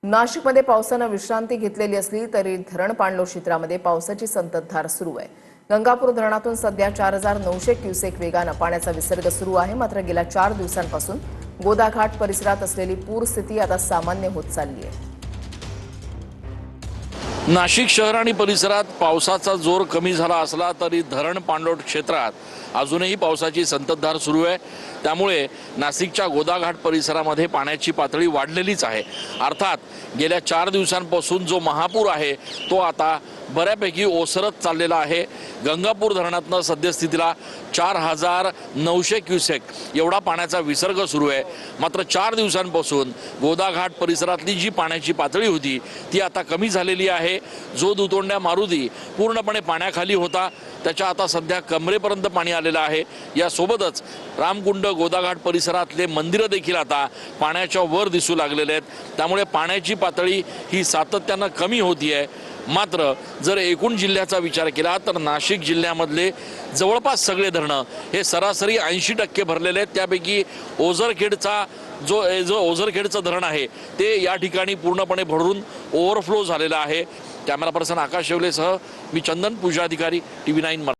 नाशिकमध्ये पावसानं विश्रांती घेतलेली असली तरी धरण पाणलोट क्षेत्रामध्ये पावसाची संततधार सुरू आहे। गंगापूर धरणातून सध्या 4900 क्युसेक वेगानं पाण्याचा विसर्ग सुरू आहे। मात्र गेल्या 4 दिवसांपासून गोदाघाट परिसरात असलेली पूरस्थिती आता सामान्य होत चालली आहे। नाशिक शहर आणि परिसरात पावसाचा जोर कमी झाला असला तरी धरण पाणलोट क्षेत्रात अजूनही पावसाची संततधार सुरू आहे। त्यामुळे नाशिकच्या गोदाघाट परिसरामध्ये पाण्याची पातळी वाढलेलीच आहे। अर्थात गेल्या 4 दिवसांपासून जो महापूर आहे तो आता बऱ्यापैकी ओसरत चाललेला आहे। गंगापूर धरणातनं सद्यस्थितीला 4900 क्युसेक एवढा पाण्याचा विसर्ग सुरू आहे। मात्र 4 दिवसांपासून गोदाघाट परिसरातली जी पाण्याची पातळी होती ती आता कमी झालेली आहे। जो दुतोंड्या मारुती पूर्णपणे पाण्याखाली होता त्याच्या आता सध्या कमरेपर्यंत पाणी आलेलं आहे। यासोबतच रामकुंड गोदाघाट परिसरातले मंदिरं देखील आता पाण्याच्या वर दिसू लागलेले आहेत। त्यामुळे पाण्याची पातळी ही सातत्यानं कमी होती आहे। मात्र जर एकूण जिल्ह्याचा विचार केला तर नाशिक जिल्ह्यामधले जवळपास सगळे धरणं हे सरासरी 80% भरलेले आहेत। त्यापैकी ओझरखेडचा जो ओझरखेडचं धरण आहे ते या ठिकाणी पूर्णपणे भरून ओव्हरफ्लो झालेलं आहे। कॅमेरा पर्सन आकाश शेवलेसह मी चंदन पूजा अधिकारी, TV9।